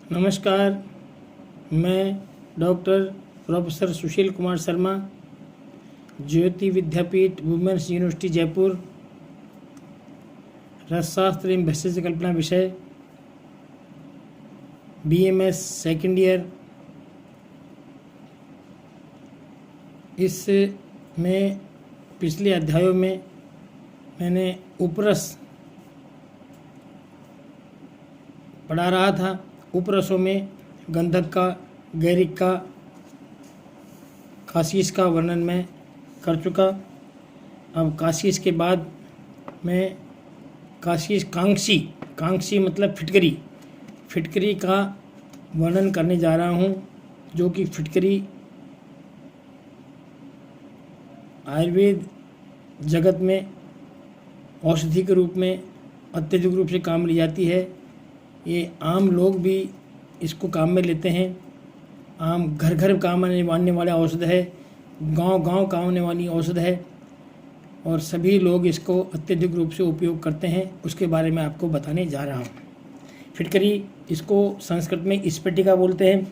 नमस्कार, मैं doctor professor Sushil Kumar Sharma, ज्योति विद्यापीठ women's university Jaipur, रसशास्त्र एवं भेषज कल्पना विषय, BMS सेकेंड ईयर। इसमें पिछले अध्यायों में मैंने उपरस पढ़ा रहा था। उपरसों में गंधक का, गैरिक का, काशीस का वर्णन मैं कर चुका। अब काशीस के बाद मैं कांक्षी मतलब फिटकरी का वर्णन करने जा रहा हूँ, जो कि फिटकरी आयुर्वेद जगत में औषधि के रूप में अत्यधिक रूप से काम ली जाती है। ये आम लोग भी इसको काम में लेते हैं। आम घर घर काम आने वाला औषध है, गांव काम आने वाली औषध है, और सभी लोग इसको अत्यधिक रूप से उपयोग करते हैं। उसके बारे में आपको बताने जा रहा हूँ। फिटकरी, इसको संस्कृत में स्फटिका बोलते हैं,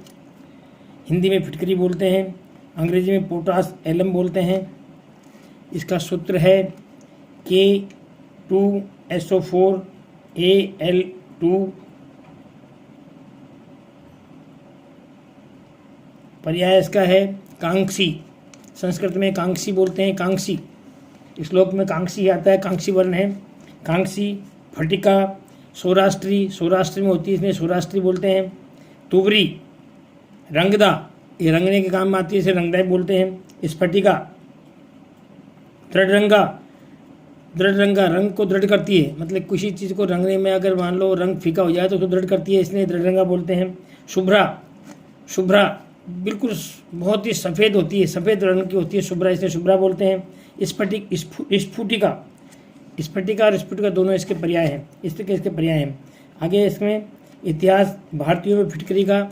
हिंदी में फिटकरी बोलते हैं, अंग्रेजी में पोटास एलम बोलते हैं। इसका सूत्र है K2SO4 Al2। पर्याय इसका है कांक्षी। संस्कृत में कांक्षी बोलते हैं, कांक्षी। श्लोक में कांक्षी आता है, कांक्षी वर्ण है। कांक्षी, फटिका, सौराष्ट्री में होती है, इसमें सौराष्ट्री बोलते हैं। तुवरी, रंगदा, ये रंगने के काम में आती है, इसे रंगदाई बोलते हैं। स्फटिका, दृढ़रंगा रंग को दृढ़ करती है, मतलब किसी चीज़ को रंगने में अगर मान लो रंग फीका हो जाए तो उसको दृढ़ करती है, इसलिए दृढ़रंगा बोलते हैं। शुभ्रा बिल्कुल बहुत ही सफ़ेद होती है, सफ़ेद रंग की होती है शुभ्रा, इसलिए शुभ्रा बोलते हैं। स्फुटिका और स्फुटिका दोनों इसके पर्याय हैं, इस तरह के इसके पर्याय हैं। आगे इसमें इतिहास, भारतीयों में फिटकरी का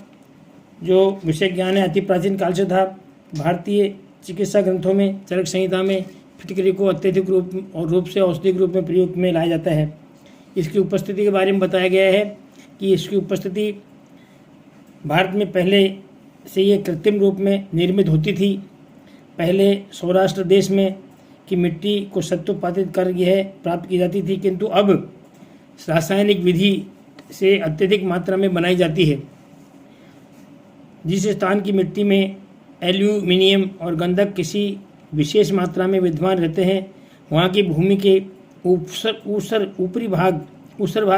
जो विषय ज्ञान है अति प्राचीन काल से था। भारतीय चिकित्सा ग्रंथों में, चरक संहिता में फिटकरी को अत्यधिक रूप से औषधि के रूप में प्रयोग में लाया जाता है। इसकी उपस्थिति के बारे में बताया गया है कि इसकी उपस्थिति भारत में पहले से ये कृत्रिम रूप में निर्मित होती थी। पहले सौराष्ट्र देश में की मिट्टी को सत्वपातित कर यह प्राप्त की जाती थी, किंतु अब रासायनिक विधि से अत्यधिक मात्रा में बनाई जाती है। जिस स्थान की मिट्टी में एल्यूमिनियम और गंधक किसी विशेष मात्रा में विद्यमान रहते हैं, वहाँ की भूमि के ऊपरी भाग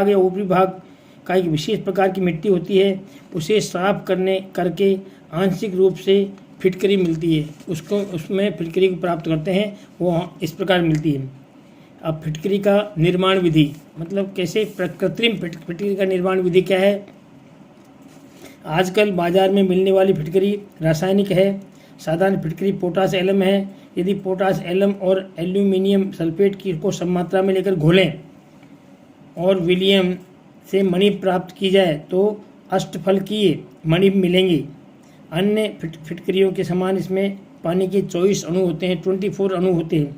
या ऊपरी भाग का एक विशेष प्रकार की मिट्टी होती है। उसे साफ करके आंशिक रूप से फिटकरी मिलती है, उसमें फिटकरी को प्राप्त करते हैं, वो इस प्रकार मिलती है। अब फिटकरी का निर्माण विधि, मतलब कैसे कृत्रिम फिटकरी का निर्माण विधि क्या है। आजकल बाजार में मिलने वाली फिटकरी रासायनिक है। साधारण फिटकरी पोटास एलम है। यदि पोटास एलम और एल्यूमिनियम सल्फेट को सम मात्रा में लेकर घोलें और विलियम से मणि प्राप्त की जाए तो अष्टफलकीय मणि मिलेंगी। अन्य फिटकरियों के समान इसमें पानी के 24 अणु होते हैं, 24 अणु होते हैं।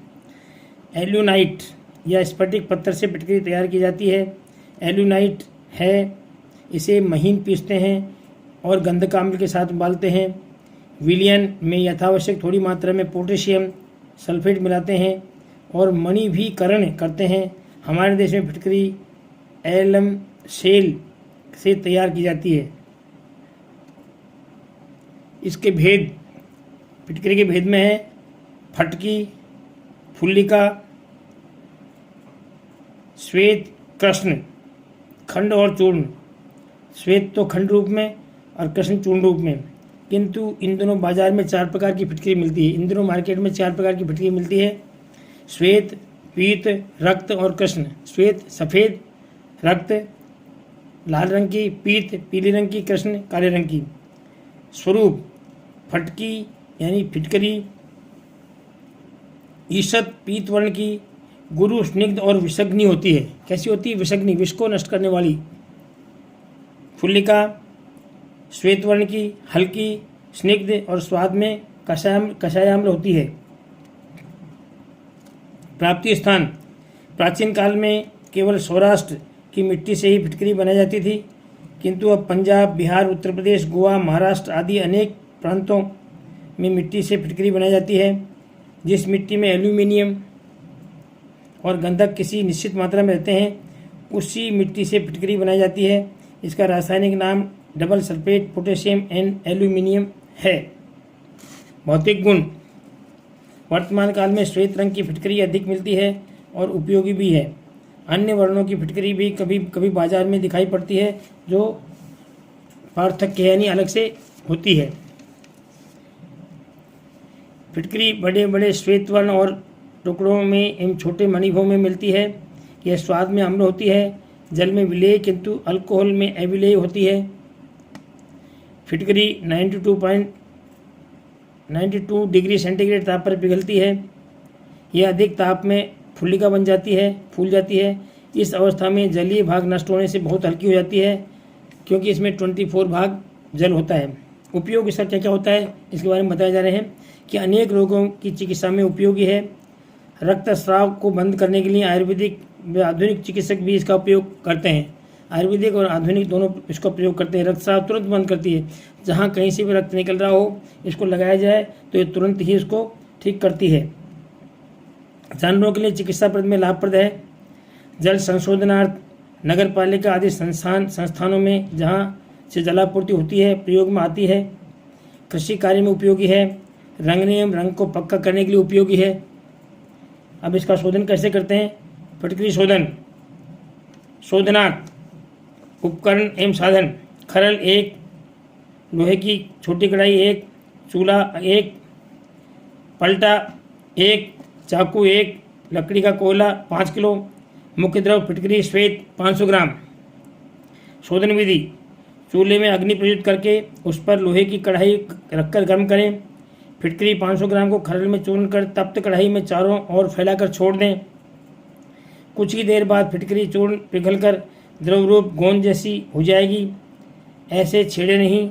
एल्यूनाइट या स्फटिक पत्थर से फिटकरी तैयार की जाती है। एल्यूनाइट है, इसे महीन पीसते हैं और गंधकाम्ल के साथ उबालते हैं। विलियन में यथावश्यक थोड़ी मात्रा में पोटेशियम सल्फेट मिलाते हैं और मणि भी करण करते हैं। हमारे देश में फिटकरी एलम सेल से तैयार की जाती है। इसके भेद, फिटकरी के भेद में है फटकी, फुल्लिका, श्वेत, कृष्ण, खंड और चूर्ण। श्वेत तो खंड रूप में और कृष्ण चूर्ण रूप में। किंतु इन दोनों बाजार में 4 प्रकार की फिटकरी मिलती है। इन दोनों मार्केट में 4 प्रकार की फिटकरी मिलती है। श्वेत, पीत, रक्त और कृष्ण। श्वेत सफ़ेद, रक्त लाल रंग की, पीत पीले रंग की, कृष्ण काले रंग की। स्वरूप, फटकी यानी फिटकरी ईषत पीत वर्ण की, गुरु, स्निग्ध और विषग्नि होती है। कैसी होती है? विषग्नि, विष को नष्ट करने वाली। फुल्लिका श्वेत वर्ण की, हल्की, स्निग्ध और स्वाद में कषायाम्ल होती है। प्राप्ति स्थान, प्राचीन काल में केवल सौराष्ट्र की मिट्टी से ही फिटकरी बनाई जाती थी, किंतु अब पंजाब, बिहार, उत्तर प्रदेश, गोवा, महाराष्ट्र आदि अनेक प्रांतों में मिट्टी से फिटकरी बनाई जाती है। जिस मिट्टी में एल्यूमिनियम और गंधक किसी निश्चित मात्रा में रहते हैं, उसी मिट्टी से फिटकरी बनाई जाती है। इसका रासायनिक नाम double sulphate potassium and aluminium है। भौतिक गुण: वर्तमान काल में श्वेत रंग की फिटकरी अधिक मिलती है और उपयोगी भी है। अन्य वर्णों की फिटकरी भी कभी कभी बाजार में दिखाई पड़ती है, जो पार्थक्य यानी अलग से होती है। फिटकरी बड़े बड़े श्वेत वर्ण और टुकड़ों में एवं छोटे मणिभों में मिलती है। यह स्वाद में अम्ल होती है, जल में विलेय किंतु अल्कोहल में अविलेय होती है। फिटकरी 92 डिग्री सेंटीग्रेड ताप पर पिघलती है। यह अधिक ताप में फुल्लिका बन जाती है, फूल जाती है। इस अवस्था में जलीय भाग नष्ट होने से बहुत हल्की हो जाती है, क्योंकि इसमें 24 भाग जल होता है। उपयोग इसका क्या क्या होता है, इसके बारे में बताए जा रहे हैं कि अनेक रोगों की चिकित्सा में उपयोगी है। रक्तस्राव को बंद करने के लिए आयुर्वेदिक व आधुनिक चिकित्सक भी इसका उपयोग करते हैं। आयुर्वेदिक और आधुनिक दोनों इसका प्रयोग करते हैं। रक्तस्राव तुरंत बंद करती है। जहाँ कहीं से भी रक्त निकल रहा हो, इसको लगाया जाए तो ये तुरंत ही इसको ठीक करती है। जानवरों के लिए चिकित्साप्रद में लाभप्रद है। जल संशोधनार्थ नगर पालिका आदि संस्थानों में जहाँ से जलापूर्ति होती है प्रयोग में आती है। कृषि कार्य में उपयोगी है। रंगने एवं रंग को पक्का करने के लिए उपयोगी है। अब इसका शोधन कैसे करते हैं? फिटकरी शोधन: शोधनार्थ उपकरण एवं साधन: खरल 1, लोहे की छोटी कढ़ाई 1, चूल्हा 1, पलटा 1, चाकू 1, लकड़ी का कोयला 5 किलो। मुख्य द्रव फिटकरी श्वेत 500 ग्राम। शोधन विधि: चूल्हे में अग्नि प्रज्वलित करके उस पर लोहे की कढ़ाई रखकर गर्म करें। फिटकरी 500 ग्राम को खरल में चूर्ण कर तप्त कढ़ाई में चारों ओर फैलाकर छोड़ दें। कुछ ही देर बाद फिटकरी चूर्ण पिघलकर द्रव रूप गोंद जैसी हो जाएगी। ऐसे छेड़े नहीं,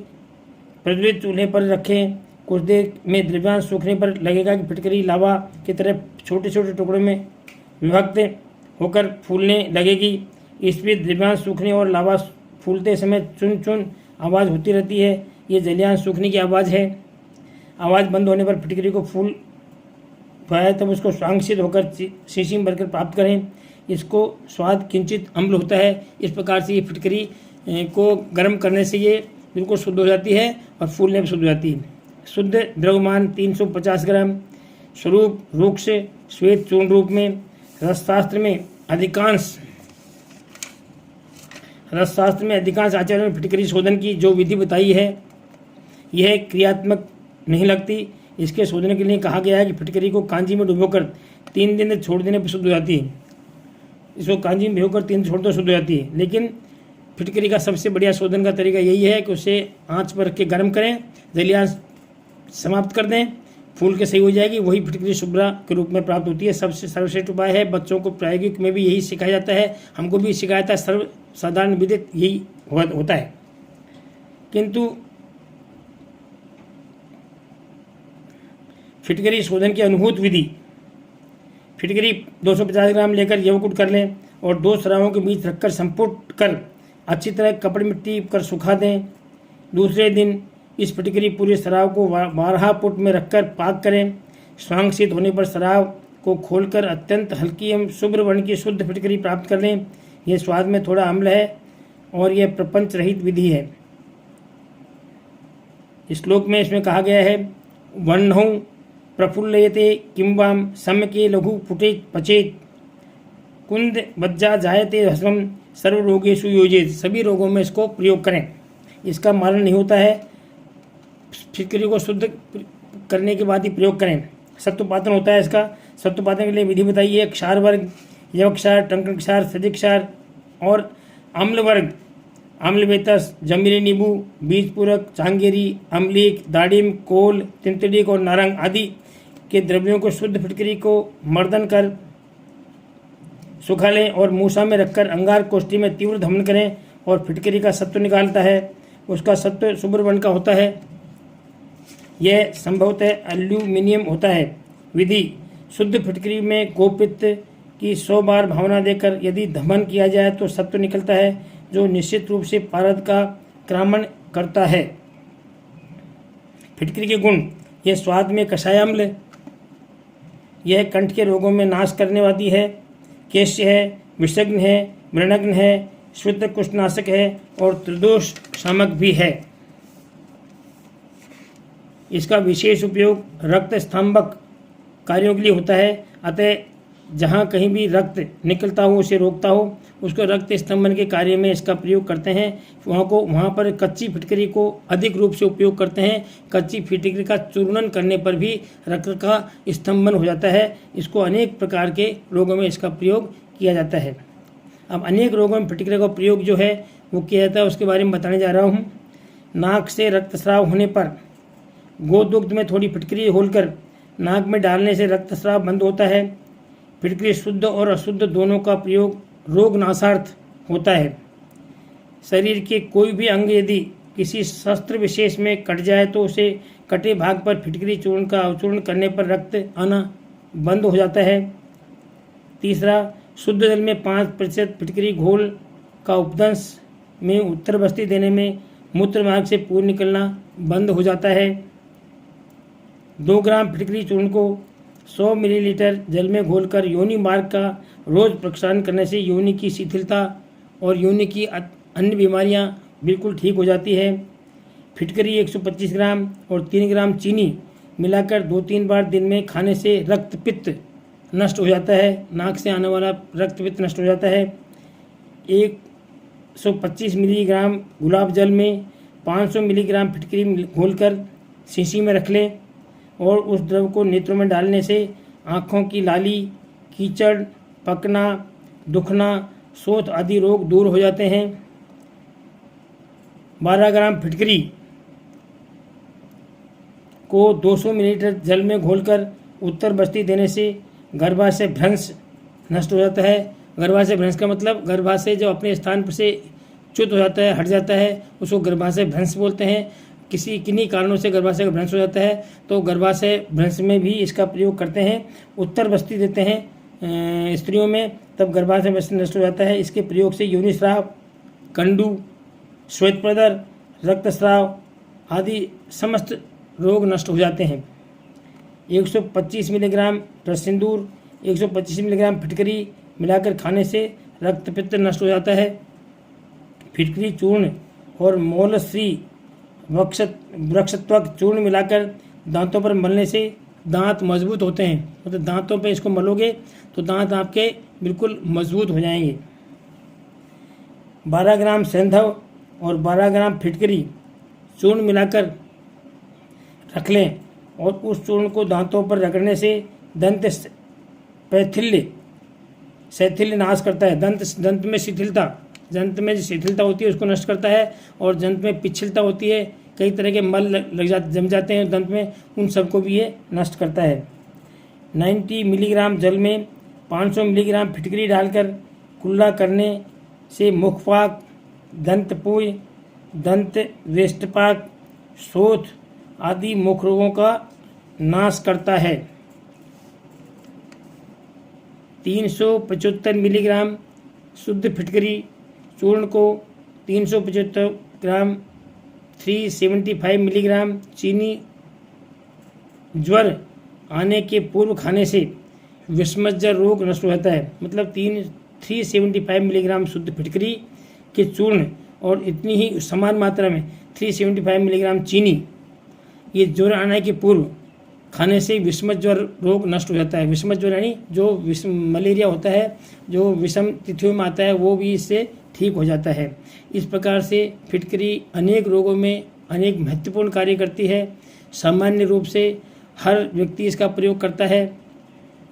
प्रज्वलित चूल्हे पर रखें। कुछ देर में द्रव्यांश सूखने पर लगेगा कि फिटकरी लावा की तरह छोटे छोटे टुकड़ों में विभक्त होकर फूलने लगेगी। इस बीच द्रव्यांश सूखने और लावा फूलते समय चुन चुन आवाज़ होती रहती है। ये जलियांश सूखने की आवाज़ है। आवाज़ बंद होने पर फिटकरी को फूल पाए तब उसको स्वांशित होकर शीशी में भरकर प्राप्त करें। इसको स्वाद किंचित अम्ल होता है। इस प्रकार से ये फिटकरी को गर्म करने से ये बिल्कुल शुद्ध हो जाती है और फूलने पर शुद्ध हो जाती है। शुद्ध द्रव्यमान 350 ग्राम। स्वरूप रूक्ष श्वेत चूर्ण रूप में। रसशास्त्र में अधिकांश आचार्यों में फिटकरी शोधन की जो विधि बताई है यह क्रियात्मक नहीं लगती। इसके शोधन के लिए कहा गया है कि फिटकरी को कांजी में डुबोकर 3 दिन छोड़ देने पर शुद्ध हो जाती है। इसको कांजी में भिगोकर 3 दिन छोड़ दो, शुद्ध हो जाती है। लेकिन फिटकरी का सबसे बढ़िया शोधन का तरीका यही है कि उसे आंच पर रख के गर्म करें, जलियांश समाप्त कर दें, फूल के सही हो जाएगी। वही फिटकरी शुभ्रा के रूप में प्राप्त होती है। सबसे सर्वश्रेष्ठ उपाय है। बच्चों को प्रायोगिक में भी यही सिखाया जाता है, हमको भी सिखाया जाता है। सर्वसाधारण विदित यही होता है। किंतु फिटकरी शोधन की अनुभूत विधि: फिटकरी 250 ग्राम लेकर यवकुट कर लें और 2 सराहों के बीच रखकर संपुट कर अच्छी तरह कपड़े में टीप कर सुखा दें। दूसरे दिन इस फिटकरी पूरे सराव को 12 फुट में रखकर पाक करें। स्वांशित होने पर सराव को खोलकर अत्यंत हल्की एवं शुभ्र वर्ण की शुद्ध फिटकरी प्राप्त कर लें। यह स्वाद में थोड़ा अम्ल है और यह प्रपंच रहित विधि है। श्लोक में इसमें कहा गया है, वह्नौ प्रफुल्लयते किंवाम सम्यके लघु पुटे पचेत कुंद बज्जा जायते हस्वम सर्व रोगेषु योजित। सभी रोगों में इसको प्रयोग करें। इसका मारण नहीं होता है। फिटकरी को शुद्ध करने के बाद ही प्रयोग करें। सत्वपातन होता है इसका। सत्वपातन के लिए विधि बताइए। क्षार वर्ग, यवक्षार, टंकण क्षार, सदिक क्षार और अम्ल वर्ग, आम्लवेतस, जमीरी नींबू, बीजपूरक, चांगेरी, अम्लीक, दाडिम, कोल, तिंतड़ीक और नारंग आदि के द्रव्यों को शुद्ध फिटकरी को मर्दन कर सुखा लें और मूसा में रखकर अंगार कोष्ठी में तीव्र धमन करें और फिटकरी का सत्व निकालता है। उसका सत्व शुभ्र वर्ण का होता है। यह संभवतः एल्यूमिनियम होता है। विधि: शुद्ध फिटकरी में गोपित्त की 100 बार भावना देकर यदि धमन किया जाए तो सत्व निकलता है। जो निश्चित रूप से पारद का क्रमण करता है। फिटकरी के गुण: यह स्वाद में कषाय अम्ल, यह कंठ के रोगों में नाश करने वाली है, केश्य है, विषग्न है, मृणग्न है, शुद्ध कुष्ठनाशक है और त्रिदोष शामक भी है। इसका विशेष उपयोग रक्त स्तंभक कार्यों के लिए होता है। अतः जहाँ कहीं भी रक्त निकलता हो उसे रोकता हो, उसको रक्त स्तंभन के कार्य में इसका प्रयोग करते हैं। वहाँ पर कच्ची फिटकरी को अधिक रूप से उपयोग करते हैं। कच्ची फिटकरी का चूर्णन करने पर भी रक्त का स्तंभन हो जाता है। इसको अनेक प्रकार के रोगों में इसका प्रयोग किया जाता है। अब अनेक रोगों में फिटकरी का प्रयोग जो है वो किया जाता है, उसके बारे में बताने जा रहा हूँ। नाक से रक्तस्राव होने पर गोदुग्ध में थोड़ी फिटकरी घोलकर नाक में डालने से रक्तस्राव बंद होता है। फिटकरी शुद्ध और अशुद्ध दोनों का प्रयोग रोग नाशार्थ होता है। शरीर के कोई भी अंग यदि किसी शस्त्र विशेष में कट जाए तो उसे कटे भाग पर फिटकरी चूर्ण का अवचूर्ण करने पर रक्त आना बंद हो जाता है। तीसरा, शुद्ध जल में 5% फिटकरी घोल का उपदंश में उत्तर बस्ती देने में मूत्र मार्ग से पूर्ण निकलना बंद हो जाता है। 2 ग्राम फिटकरी चूर्ण को 100 मिलीलीटर जल में घोलकर योनि मार्ग का रोज प्रक्षालन करने से योनि की शिथिलता और योनि की अन्य बीमारियां बिल्कुल ठीक हो जाती है। फिटकरी 125 ग्राम और 3 ग्राम चीनी मिलाकर 2-3 बार दिन में खाने से रक्तपित्त नष्ट हो जाता है। नाक से आने वाला रक्तपित्त नष्ट हो जाता है। 125 मिलीग्राम गुलाब जल में 500 मिलीग्राम फिटकरी घोलकर शीशी में रख लें और उस द्रव को नेत्रों में डालने से आँखों की लाली, कीचड़, पकना, दुखना, शोथ आदि रोग दूर हो जाते हैं। 12 ग्राम फिटकरी को 200 मिलीलीटर जल में घोलकर उत्तर बस्ती देने से गर्भाशय भ्रंश नष्ट हो जाता है। गर्भाशय भ्रंश का मतलब गर्भाशय जो अपने स्थान पर से च्युत हो जाता है, हट जाता है, उसको गर्भाशय भ्रंश बोलते हैं। किन्हीं कारणों से गर्भाशय का भ्रंश हो जाता है तो गर्भाशय भ्रंश में भी इसका प्रयोग करते हैं। उत्तर बस्ती देते हैं स्त्रियों में, तब गर्भाशय भ्रंश नष्ट हो जाता है। इसके प्रयोग से योनिस्राव, कंडू, श्वेतप्रदर, रक्तस्राव आदि समस्त रोग नष्ट हो जाते हैं। 125 मिलीग्राम रससिंदूर, 125 मिलीग्राम फिटकरी मिलाकर खाने से रक्तपित्त नष्ट हो जाता है। फिटकरी चूर्ण और मोलश्री वृक्षत्वक चूर्ण मिलाकर दांतों पर मलने से दांत मजबूत होते हैं। मतलब दांतों पे इसको मलोगे तो दांत आपके बिल्कुल मजबूत हो जाएंगे। 12 ग्राम सेंधव और 12 ग्राम फिटकरी चूर्ण मिलाकर रख लें और उस चूर्ण को दांतों पर रगड़ने से दंत शैथिल्य नाश करता है। दंत में शिथिलता होती है उसको नष्ट करता है और दंत में पिछलता होती है, कई तरह के मल जम जाते हैं दंत में, उन सबको भी ये नष्ट करता है। 90 मिलीग्राम जल में 500 मिलीग्राम फिटकरी डालकर कुल्ला करने से मुखपाक, दंतपुय, दंत वेष्टपाक, शोथ आदि मुख रोगों का नाश करता है। 375 मिलीग्राम शुद्ध फिटकरी चूर्ण को 375 ग्राम 375 मिलीग्राम चीनी ज्वर आने के पूर्व खाने से विषमज्जर रोग नष्ट हो जाता है। मतलब 375 मिलीग्राम शुद्ध फिटकरी के चूर्ण और इतनी ही समान मात्रा में 375 मिलीग्राम चीनी, ये ज्वर आने के पूर्व खाने से विषमज्जर ज्वर रोग नष्ट हो जाता है। विषमज्जर ज्वर यानी जो मलेरिया होता है, जो विषम तिथियों में आता है, वो भी इससे ठीक हो जाता है। इस प्रकार से फिटकरी अनेक रोगों में अनेक महत्वपूर्ण कार्य करती है। सामान्य रूप से हर व्यक्ति इसका प्रयोग करता है।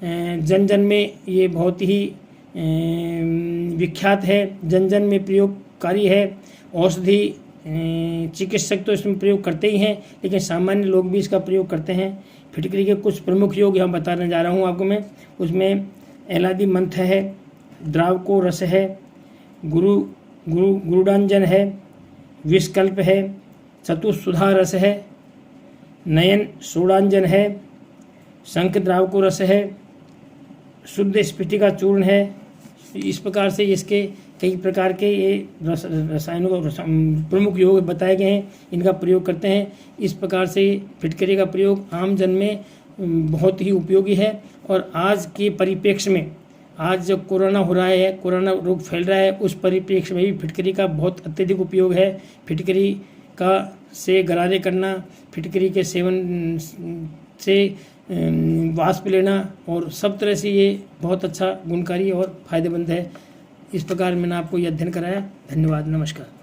जन जन में ये बहुत ही विख्यात है, जन जन में प्रयोगकारी है। औषधि चिकित्सक तो इसमें प्रयोग करते ही हैं, लेकिन सामान्य लोग भी इसका प्रयोग करते हैं। फिटकरी के कुछ प्रमुख योग यहाँ बताने जा रहा हूँ आपको मैं। उसमें एलादी मंत्र है, द्रावको रस है, गुरुडांजन है, विषकल्प है, चतुस्सुधा रस है, नयन सोडांजन है, शंख द्रावको रस है, शुद्ध स्फटिका चूर्ण है। इस प्रकार से इसके कई प्रकार के ये रसायनों का प्रमुख योग बताए गए हैं, इनका प्रयोग करते हैं। इस प्रकार से फिटकरी का प्रयोग आम जन में बहुत ही उपयोगी है। और आज के परिप्रेक्ष्य में, आज जब कोरोना हो रहा है, कोरोना रोग फैल रहा है, उस परिप्रेक्ष्य में भी फिटकरी का बहुत अत्यधिक उपयोग है। फिटकरी का से गरारे करना, फिटकरी के सेवन से वाष्प लेना और सब तरह से ये बहुत अच्छा गुणकारी और फायदेमंद है। इस प्रकार मैंने आपको ये अध्ययन कराया। धन्यवाद, नमस्कार।